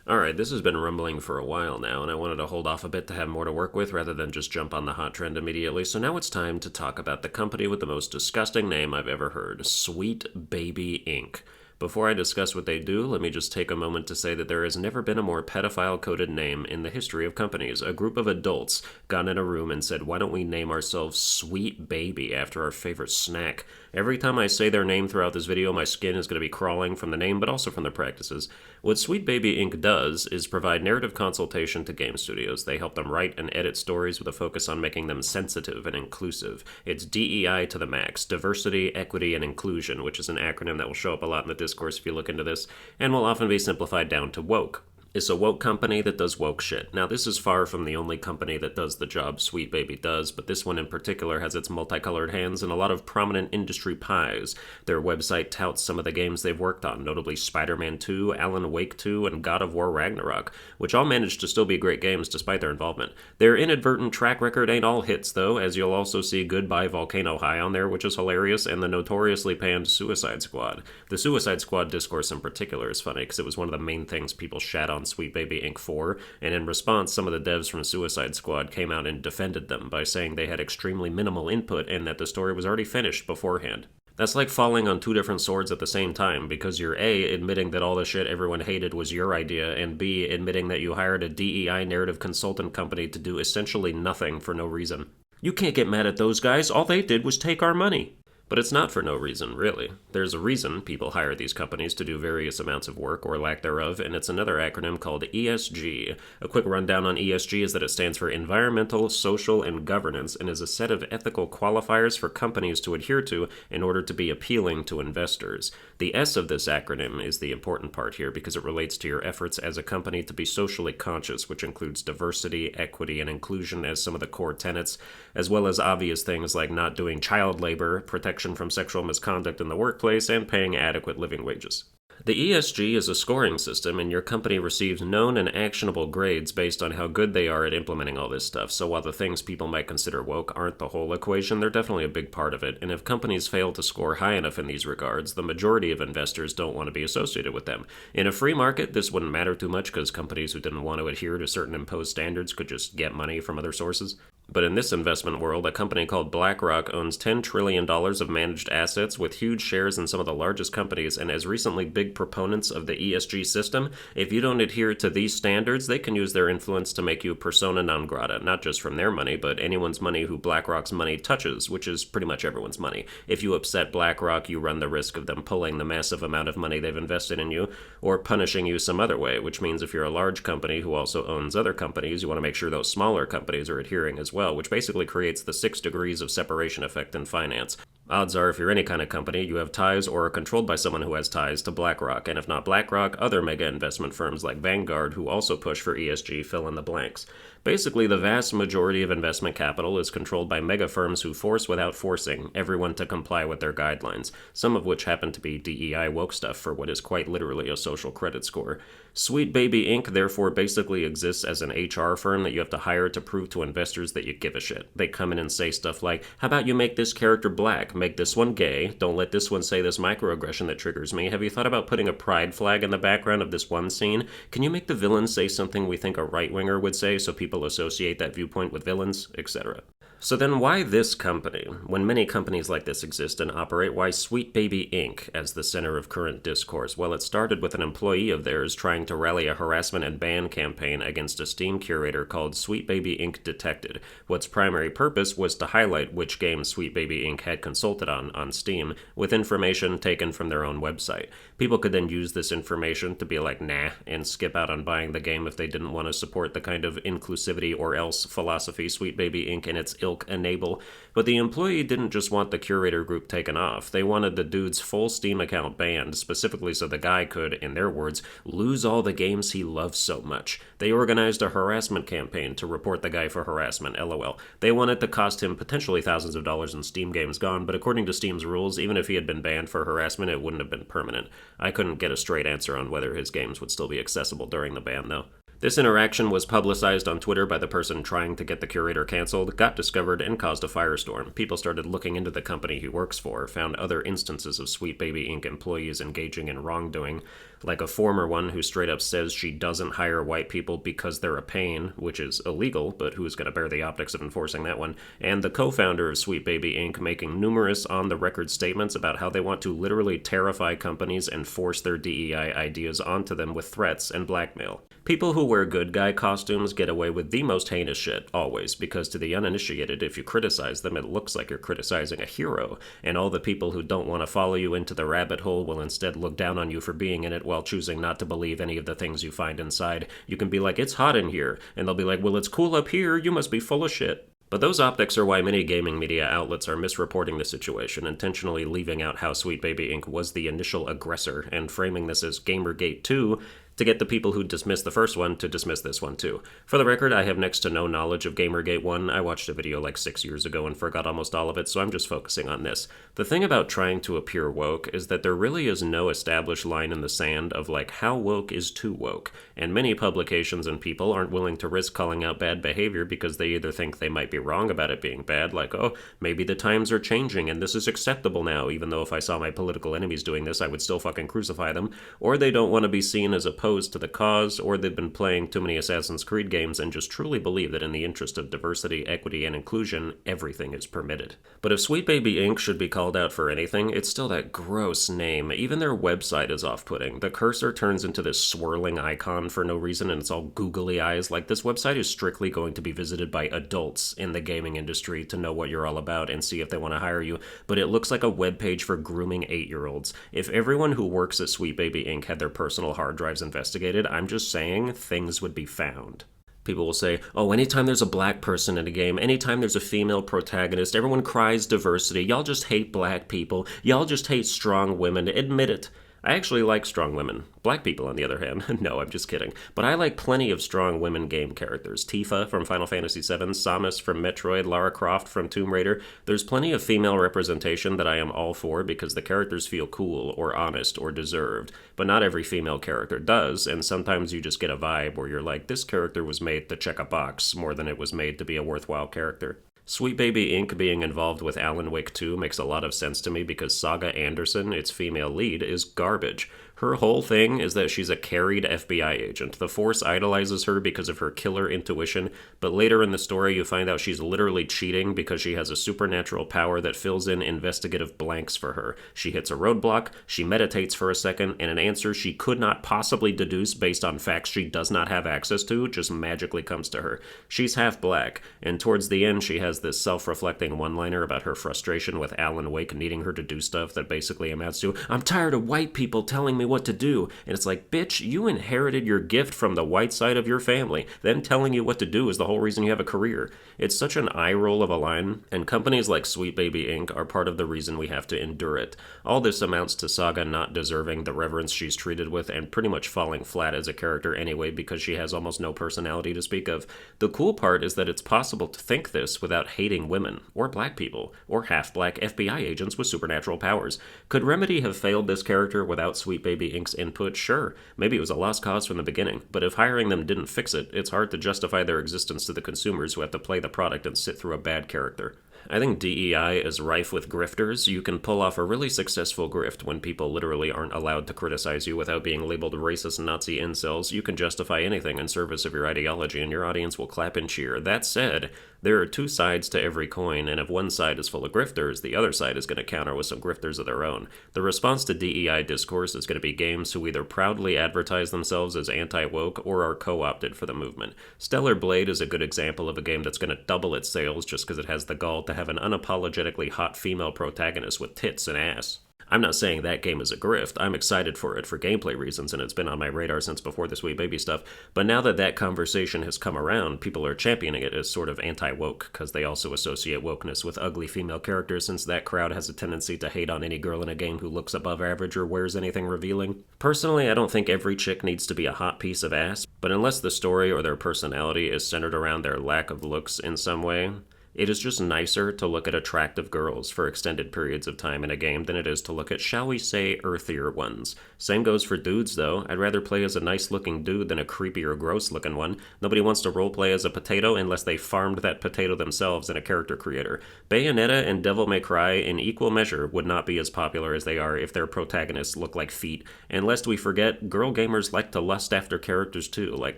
Alright, this has been rumbling for a while now, and I wanted to hold off a bit to have more to work with rather than just jump on the hot trend immediately, so now it's time to talk about the company with the most disgusting name I've ever heard, Sweet Baby Inc. Before I discuss what they do, let me just take a moment to say that there has never been a more pedophile-coded name in the history of companies. A group of adults got in a room and said, why don't we name ourselves Sweet Baby after our favorite snack? Every time I say their name throughout this video, my skin is going to be crawling from the name, but also from their practices. What Sweet Baby Inc. does is provide narrative consultation to game studios. They help them write and edit stories with a focus on making them sensitive and inclusive. It's DEI to the max, diversity, equity, and inclusion, which is an acronym that will show up a lot in the discourse if you look into this, and will often be simplified down to woke. It's a woke company that does woke shit. Now, this is far from the only company that does the job Sweet Baby does, but this one in particular has its multicolored hands and a lot of prominent industry pies. Their website touts some of the games they've worked on, notably Spider-Man 2, Alan Wake 2, and God of War Ragnarok, which all managed to still be great games despite their involvement. Their inadvertent track record ain't all hits, though, as you'll also see Goodbye Volcano High on there, which is hilarious, and the notoriously panned Suicide Squad. The Suicide Squad discourse in particular is funny, because it was one of the main things people shat on Sweet Baby Inc. for, and in response, some of the devs from Suicide Squad came out and defended them by saying they had extremely minimal input and that the story was already finished beforehand. That's like falling on two different swords at the same time, because you're A, admitting that all the shit everyone hated was your idea, and B, admitting that you hired a DEI narrative consultant company to do essentially nothing for no reason. You can't get mad at those guys, all they did was take our money. But it's not for no reason, really. There's a reason people hire these companies to do various amounts of work, or lack thereof, and it's another acronym called ESG. A quick rundown on ESG is that it stands for Environmental, Social, and Governance, and is a set of ethical qualifiers for companies to adhere to in order to be appealing to investors. The S of this acronym is the important part here because it relates to your efforts as a company to be socially conscious, which includes diversity, equity, and inclusion as some of the core tenets, as well as obvious things like not doing child labor, protection from sexual misconduct in the workplace, and paying adequate living wages. The ESG is a scoring system, and your company receives known and actionable grades based on how good they are at implementing all this stuff. So while the things people might consider woke aren't the whole equation, they're definitely a big part of it. And if companies fail to score high enough in these regards, the majority of investors don't want to be associated with them. In a free market, this wouldn't matter too much because companies who didn't want to adhere to certain imposed standards could just get money from other sources. But in this investment world, a company called BlackRock owns $10 trillion of managed assets with huge shares in some of the largest companies, and as recently big proponents of the ESG system, if you don't adhere to these standards, they can use their influence to make you persona non grata, not just from their money, but anyone's money who BlackRock's money touches, which is pretty much everyone's money. If you upset BlackRock, you run the risk of them pulling the massive amount of money they've invested in you, or punishing you some other way, which means if you're a large company who also owns other companies, you want to make sure those smaller companies are adhering as well, which basically creates the 6 degrees of separation effect in finance. Odds are, if you're any kind of company, you have ties or are controlled by someone who has ties to BlackRock, and if not BlackRock, other mega investment firms like Vanguard who also push for ESG fill in the blanks. Basically, the vast majority of investment capital is controlled by mega firms who force without forcing everyone to comply with their guidelines, some of which happen to be DEI woke stuff for what is quite literally a social credit score. Sweet Baby Inc. therefore basically exists as an HR firm that you have to hire to prove to investors that you give a shit. They come in and say stuff like, how about you make this character black, make this one gay, don't let this one say this microaggression that triggers me, have you thought about putting a pride flag in the background of this one scene? Can you make the villain say something we think a right-winger would say so people associate that viewpoint with villains, etc.? So then why this company? When many companies like this exist and operate, why Sweet Baby Inc. as the center of current discourse? Well, it started with an employee of theirs trying to rally a harassment and ban campaign against a Steam curator called Sweet Baby Inc. Detected. What's primary purpose was to highlight which games Sweet Baby Inc. had consulted on Steam, with information taken from their own website. People could then use this information to be like, nah, and skip out on buying the game if they didn't want to support the kind of inclusivity or else philosophy Sweet Baby Inc. and its ilk enable. But the employee didn't just want the curator group taken off. They wanted the dude's full Steam account banned, specifically so the guy could, in their words, lose all the games he loves so much. They organized a harassment campaign to report the guy for harassment, lol. They wanted to cost him potentially thousands of dollars in Steam games gone, but according to Steam's rules, even if he had been banned for harassment, it wouldn't have been permanent. I couldn't get a straight answer on whether his games would still be accessible during the ban, though. This interaction was publicized on Twitter by the person trying to get the curator canceled, got discovered, and caused a firestorm. People started looking into the company he works for, found other instances of Sweet Baby Inc. employees engaging in wrongdoing, like a former one who straight up says she doesn't hire white people because they're a pain, which is illegal, but who's going to bear the optics of enforcing that one, and the co-founder of Sweet Baby Inc. making numerous on-the-record statements about how they want to literally terrify companies and force their DEI ideas onto them with threats and blackmail. People who wear good guy costumes get away with the most heinous shit, always, because to the uninitiated, if you criticize them, it looks like you're criticizing a hero, and all the people who don't want to follow you into the rabbit hole will instead look down on you for being in it while choosing not to believe any of the things you find inside. You can be like, it's hot in here, and they'll be like, well, it's cool up here, you must be full of shit. But those optics are why many gaming media outlets are misreporting the situation, intentionally leaving out how Sweet Baby Inc. was the initial aggressor and framing this as Gamergate 2 to get the people who dismissed the first one to dismiss this one too. For the record, I have next to no knowledge of Gamergate 1. I watched a video like 6 years ago and forgot almost all of it, so I'm just focusing on this. The thing about trying to appear woke is that there really is no established line in the sand of like how woke is too woke, and many publications and people aren't willing to risk calling out bad behavior because they either think they might be wrong about it being bad, like, oh, maybe the times are changing and this is acceptable now, even though if I saw my political enemies doing this, I would still fucking crucify them, or they don't want to be seen as opposed to the cause, or they've been playing too many Assassin's Creed games and just truly believe that in the interest of diversity, equity, and inclusion, everything is permitted. But if Sweet Baby Inc. should be called out for anything, it's still that gross name. Even their website is off-putting. The cursor turns into this swirling icon for no reason, and it's all googly eyes. Like, this website is strictly going to be visited by adults in the gaming industry to know what you're all about and see if they want to hire you, but it looks like a webpage for grooming 8-year-olds. If everyone who works at Sweet Baby Inc. had their personal hard drives investigated, I'm just saying things would be found. People will say, oh, anytime there's a black person in a game, anytime there's a female protagonist, everyone cries diversity. Y'all just hate black people. Y'all just hate strong women. Admit it. I actually like strong women. Black people, on the other hand. No, I'm just kidding. But I like plenty of strong women game characters. Tifa from Final Fantasy VII, Samus from Metroid, Lara Croft from Tomb Raider. There's plenty of female representation that I am all for because the characters feel cool or honest or deserved. But not every female character does, and sometimes you just get a vibe where you're like, this character was made to check a box more than it was made to be a worthwhile character. Sweet Baby Inc. being involved with Alan Wake 2 makes a lot of sense to me because Saga Anderson, its female lead, is garbage. Her whole thing is that she's a carried FBI agent. The Force idolizes her because of her killer intuition, but later in the story you find out she's literally cheating because she has a supernatural power that fills in investigative blanks for her. She hits a roadblock, she meditates for a second, and an answer she could not possibly deduce based on facts she does not have access to just magically comes to her. She's half black, and towards the end she has this self-reflecting one-liner about her frustration with Alan Wake needing her to do stuff that basically amounts to, I'm tired of white people telling me what to do. And it's like, bitch, you inherited your gift from the white side of your family. Them telling you what to do is the whole reason you have a career. It's such an eye roll of a line, and companies like Sweet Baby Inc. are part of the reason we have to endure it. All this amounts to Saga not deserving the reverence she's treated with and pretty much falling flat as a character anyway because she has almost no personality to speak of. The cool part is that it's possible to think this without hating women, or black people, or half-black FBI agents with supernatural powers. Could Remedy have failed this character without Sweet Baby Inc.'s input? Sure. Maybe it was a lost cause from the beginning, but if hiring them didn't fix it, it's hard to justify their existence to the consumers who have to play the product and sit through a bad character. I think DEI is rife with grifters. You can pull off a really successful grift when people literally aren't allowed to criticize you without being labeled racist Nazi incels. You can justify anything in service of your ideology and your audience will clap and cheer. That said, there are two sides to every coin, and if one side is full of grifters, the other side is going to counter with some grifters of their own. The response to DEI discourse is going to be games who either proudly advertise themselves as anti-woke or are co-opted for the movement. Stellar Blade is a good example of a game that's going to double its sales just because it has the gall to have an unapologetically hot female protagonist with tits and ass. I'm not saying that game is a grift. I'm excited for it for gameplay reasons, and it's been on my radar since before the Sweet Baby stuff. But now that that conversation has come around, people are championing it as sort of anti-woke, because they also associate wokeness with ugly female characters, since that crowd has a tendency to hate on any girl in a game who looks above average or wears anything revealing. Personally, I don't think every chick needs to be a hot piece of ass, but unless the story or their personality is centered around their lack of looks in some way, It is just nicer to look at attractive girls for extended periods of time in a game than it is to look at, shall we say, earthier ones. Same goes for dudes, though. I'd rather play as a nice-looking dude than a creepy or gross-looking one. Nobody wants to roleplay as a potato unless they farmed that potato themselves in a character creator. Bayonetta and Devil May Cry, in equal measure, would not be as popular as they are if their protagonists look like feet. And lest we forget, girl gamers like to lust after characters too, like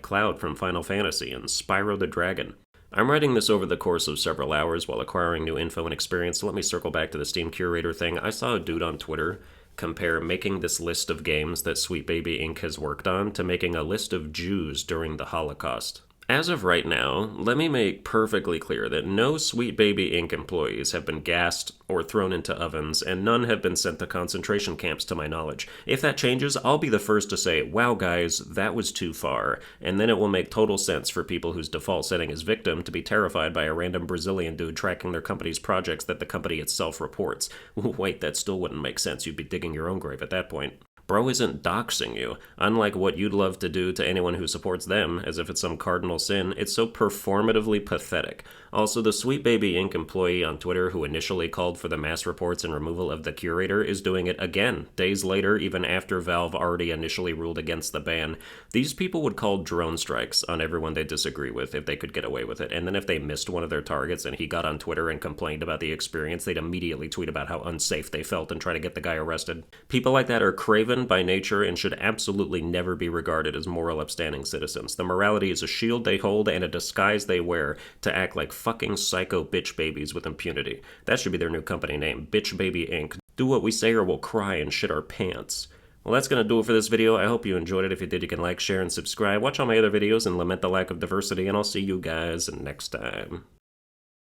Cloud from Final Fantasy and Spyro the Dragon. I'm writing this over the course of several hours while acquiring new info and experience, so let me circle back to the Steam Curator thing. I saw a dude on Twitter compare making this list of games that Sweet Baby Inc. has worked on to making a list of Jews during the Holocaust. As of right now, let me make perfectly clear that no Sweet Baby Inc. employees have been gassed or thrown into ovens, and none have been sent to concentration camps to my knowledge. If that changes, I'll be the first to say, wow guys, that was too far, and then it will make total sense for people whose default setting is victim to be terrified by a random Brazilian dude tracking their company's projects that the company itself reports. Wait, that still wouldn't make sense. You'd be digging your own grave at that point. Bro isn't doxing you, unlike what you'd love to do to anyone who supports them, as if it's some cardinal sin. It's so performatively pathetic. Also, the Sweet Baby Inc. employee on Twitter who initially called for the mass reports and removal of the curator is doing it again, days later, even after Valve already initially ruled against the ban. These people would call drone strikes on everyone they disagree with if they could get away with it, and then if they missed one of their targets and he got on Twitter and complained about the experience, they'd immediately tweet about how unsafe they felt and try to get the guy arrested. People like that are craven by nature and should absolutely never be regarded as moral upstanding citizens. The morality is a shield they hold and a disguise they wear to act like fucking psycho bitch babies with impunity. That should be their new company name, Bitch Baby Inc. Do what we say or we'll cry and shit our pants. Well, that's going to do it for this video. I hope you enjoyed it. If you did, you can like, share, and subscribe. Watch all my other videos and lament the lack of diversity, and I'll see you guys next time.